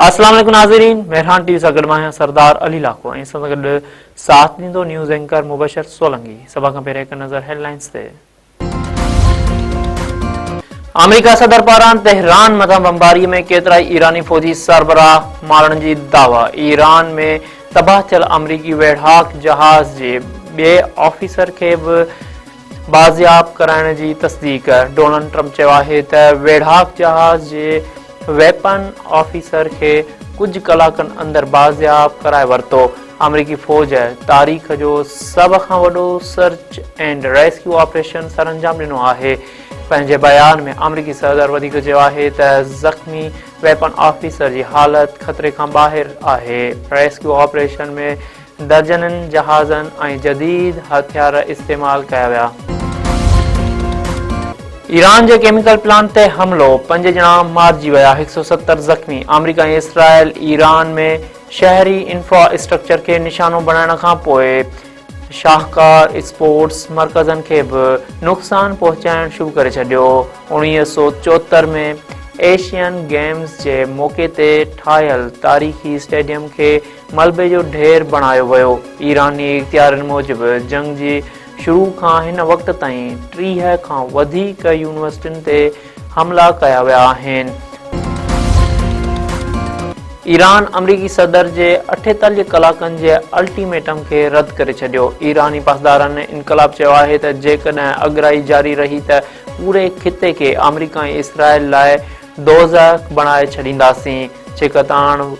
अस्सलाम वालेकुम नाज़रीन, मेहरान टीवी सां गॾु आहियां सरदार अली लाखो ऐं सां गॾु साथ ॾींदो न्यूज़ एंकर मुबशर सोलंकी। सभा खां पहिरियों हिकु नज़र हेडलाइंस ते। अमेरिका सदर पारां तेहरान मथां बमबारीअ में केतिरा ईरानी फ़ौजी सरबराह मारण जी दावा। ईरान में तबाह थियल अमरीकी वेढ़ाक जहाज़ जे ॿिए ऑफिसर खे बि बाज़ियाब कराइण जी तस्दीक। डोनाल्ड ट्रंप चयो आहे त वेढ़ाक जहाज़ जे वेपन ऑफिसर खे कुछ कलाकनि अंदर बाज़ियाब कराए वरितो। अमरीकी फ़ौज तारीख़ जो सभ खां वॾो सर्च एंड रेस्क्यू ऑपरेशन सरअंजाम ॾिनो आहे। पंहिंजे बयान में अमरीकी सदर वधीक चयो आहे त ज़ख़्मी वेपन ऑफिसर जी हालत ख़तरे खां ॿाहिरि आहे। रेस्क्यू ऑपरेशन में दर्जननि जहाज़नि ऐं जदीद हथियार इस्तेमाल कया विया। ईरान जे केमिकल प्लांट ते हमलो, 5 ॼणा मारिजी विया, 170 ज़ख़्मी। अमरीका ऐं इसराइल ईरान में शहरी इंफ्रास्ट्रक्चर खे निशानो बणाइण खां पोइ शाहकार स्पोर्ट्स मर्कज़नि खे बि नुक़सान पहुचाइण शुरू करे छॾियो। 1974 में एशियन गेम्स जे मौक़े ते ठाहियल तारीख़ी स्टेडियम खे मलबे जो ढेर बणायो वियो। ईरानी इख़्तियारनि मूजिबि जंग जी शुरू खां हिन वक़्त ताईं 30 खां वधीक यूनिवर्सिटियुनि ते हमला कया विया आहिनि। ईरान अमरीकी सदर जे 48 कलाकनि जे अल्टीमेटम खे रद्द करे छॾियो। ईरानी पासदारनि इनकलाब चयो आहे त जेकॾहिं अगराई जारी रही त पूरे खिते खे अमरीका ऐं इसराइल लाइ दोज़ख बणाए छॾींदासीं। छिकताण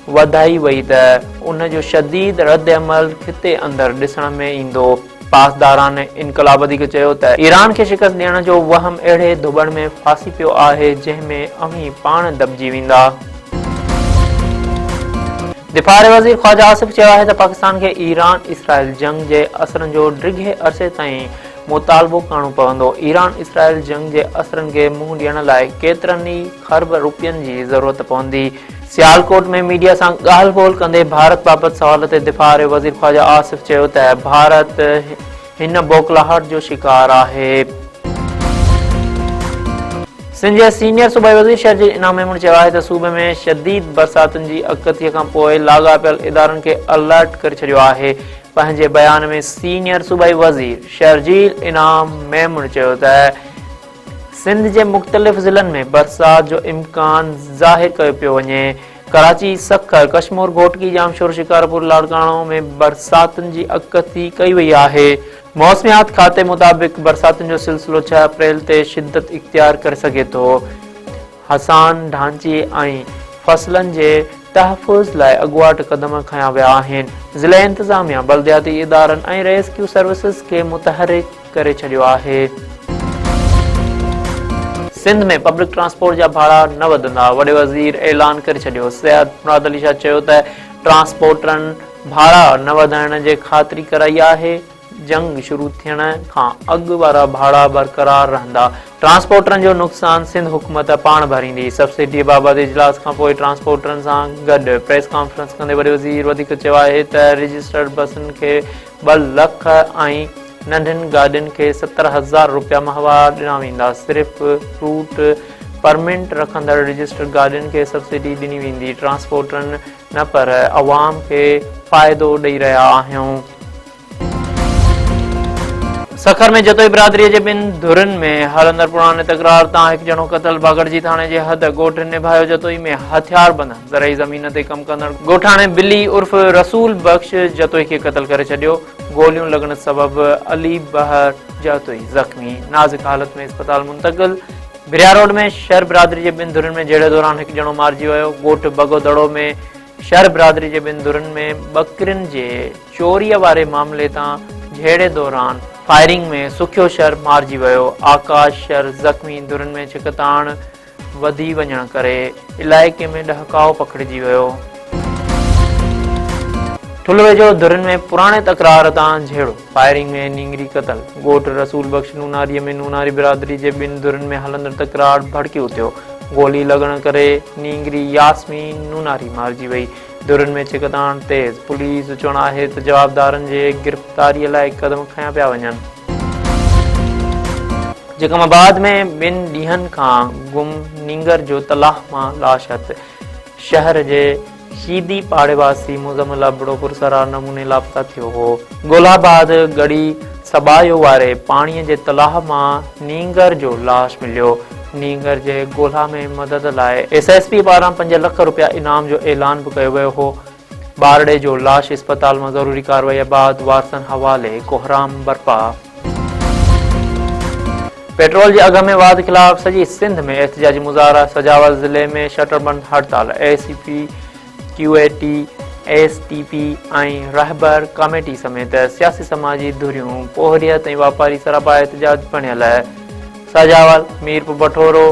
वधाई वई त उन जो शदीद रद्द अमल खिते अंदरि ॾिसण में ईंदो। पासदारान इनकलाब वधीक चयो त ईरान खे शिकस्त ॾियण जो वहम अहिड़े धुबड़ में फासी पियो आहे जंहिं में अव्हीं पाण दॿिजी वेंदा। दिफ़ा वज़ीर ख़्वाजा आसिफ चयो आहे त पाकिस्तान खे ईरान इसराइल जंग जे असरनि जो ॾिघे अरसे ताईं मुतालबो करणो पवंदो। ईरान इसराइल जंग जे असरनि खे मुंहुं ॾियण लाइ केतिरनि ई खरब रुपयनि जी ज़रूरत पवंदी। सियालकोट में मीडिया सां ॻाल्हि ॿोल कंदे भारत बाबति सवाल ते दिफ़ा वज़ीर ख़्वाजा आसिफ चयो त भारत हिन बौखलाहट जो शिकार आहे। सिंध जे सीनियर सूबाई वज़ीर शहरजील इनाम मेमून चयो आहे त सूबे में शदीद बरसातुनि जी अकतीअ खां पोइ लाॻापियल इदारनि खे अलर्ट करे छॾियो आहे। पंहिंजे बयान में सीनियर सूबाई वज़ीर शहरजील इनाम मेमून चयो त सिंध जे मुख़्तलिफ़ ज़िलनि में बरसात जो इम्कान ज़ाहिर कयो पियो वञे। कराची, सखर, कश्मीर, घोटकी, जामशोर, शिकारपुर, लाड़काणो में बरसातुनि जी अकती कई वई आहे। मौसमियात खाते मुताबिक़ बरसातुनि जो सिलसिलो 6 अप्रैल ते शिदत इख्तियार करे सघे थो। हसान ढांचे ऐं फसलनि जे तहफ़ुज़ लाइ अॻुवाट क़दम खंया विया आहिनि। ज़िला इंतिज़ामिया बल्दियाती इदारनि ऐं रेस्क्यू सर्विसिस खे मुतहरिक करे छॾियो आहे। सिंध में पब्लिक ट्रांसपोर्ट जा भाड़ा न वधंदा, वॾे वज़ीर ऐलान करे छॾियो। सैयद मुराद अली शाह चयो त ट्रांसपोर्टरनि भाड़ा न वधाइण जे ख़ातिरी कराई आहे। जंग शुरू थियण खां अॻु वारा भाड़ा बरक़रार रहंदा। ट्रांसपोर्टरनि जो नुक़सान सिंध हुकूमत पाण भरींदी। सब्सिडी बाबति इजलास खां पोइ ट्रांसपोर्टरनि सां गॾु प्रेस कॉन्फ्रेंस कंदे वॾे वज़ीर वधीक चयो आहे त रजिस्टर्ड बसुनि खे 2 लख ऐं नंढियुनि गाॾियुनि खे 70,000 रुपया माहवार ॾिना वेंदा। सिर्फ़ रूट परमिट रखंदड़ रजिस्टर्ड गाॾियुनि खे सब्सिडी ॾिनी वेंदी। ट्रांसपोर्टरनि न पर अवाम खे फ़ाइदो ॾेई रहिया आहियूं। सखर में जतोई बिरादरीअ जे 2 धुरनि में हलंदड़ पुराणे तकरार तां 1 ॼणो क़तल। बागड़जी थाणे जे हद ॻोठ निभायो जतोई में हथियार बंद ज़रई ज़मीन ते कमु कंदड़ ॻोठाणे बिली उर्फ़ रसूल बख़्श जतोई खे क़तल करे छॾियो। गोलियूं लॻण सबबि अली बहर जतोई ज़ख़्मी, नाज़ुक हालत में अस्पताल मुंतक़िल। बिरिया रोड में शहर बिरादरी जे 2 धुरनि में जहिड़े दौरान 1 ॼणो मारिजी वियो। ॻोठ बगोदड़ो में शहर बिरादरी जे 2 धुरनि में ॿकरियुनि जे चोरीअ वारे मामले तां जहिड़े दौरान फायरिंग में सुखियो शहर मारिजी वियो। आकाश शहर ज़ख़्मी। धुरनि में छिकताण वधी वञण करे इलाइक़े में ॾहकाओ पखिड़िजी वियो। ठुलवेझो धुरनि में पुराणे तकरार तां झेड़ो, फायरिंग में नींगरी क़तल। ॻोठ रसूल बख़्श नूनारीअ में नूनारी बिरादरी जे 2 धुरनि में हलंदड़ तकरार भड़की उथियो। गोली लॻण करे नींगरी यास्मीन नूनारी मारिजी वई। धुरनि में छिकताण तेज़। पुलिस जो चवणु आहे त जवाबदारनि जे गिरफ़्तारीअ लाइ क़दम खंया पिया वञनि। जकमाबाद में 2 ॾींहनि खां गुम नींगर जो तलाह मां लाश हथ। शहर जे शीदी पाड़े वासी मुज़म्मिल अबड़ो पुरसरार नमूने लापता थियो हो। गोलाबाद गड़ी सबायो वारे पाणीअ जे तलाह मां नींगर जो लाश मिलियो। नींगर जे ॻोल्हा में मदद लाइ SSP पारां 5 लख रुपया इनाम जो ऐलान बि कयो वियो हो। ॿारड़े जो लाश अस्पताल में ज़रूरी कार्रवाई बाद वारसनि हवाले। कोहराम बर्पा। पेट्रोल के अघ में वाध खिलाफ सजी सिंध में एहतजाजी मुज़ाहरा। सजावल जिले में शटरबंद हड़ताल। ACP QAT STP ऐं रहबर कमेटी समेत सियासी समाजी धुरियूं पोहरियत ऐं वापारी सरापा एहतजाज बणियल। सजावल मीरपुर बठोरो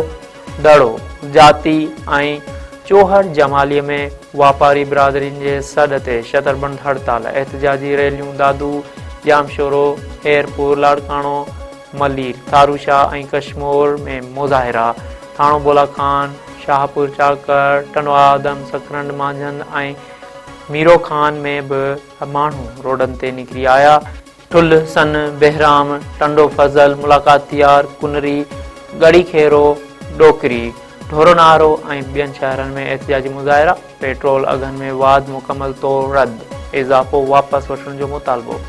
दड़ो जाती ऐं चोहर जमालीअ में वापारी बिरादरी के सॾ ते शटरबंद हड़ताल। एहतजाजी रैलियूं दादू जामशोरो एयरपुर लाड़काणो मलीर थारूशाह ऐं कश्मोर में मुज़ाहिरा। थाणो बोला खान शाहपुर चाकर टंडवा आदम सकरंड मांझंद ऐं मीरो खान में भी माण्हू रोडन ते निकिरी आया। ठुल सन बहराम टंडो फज़ल मुलाकातियार कुनरी गड़ी खेरो डोकरी ढोरनारो ऐं ॿियनि शहरनि में एहतजाजी मुज़ाहिरा। पेट्रोल अघनि में वाध मुकमल तौर रद्द। इज़ाफ़ो वापसि वठण जो मुतालबो।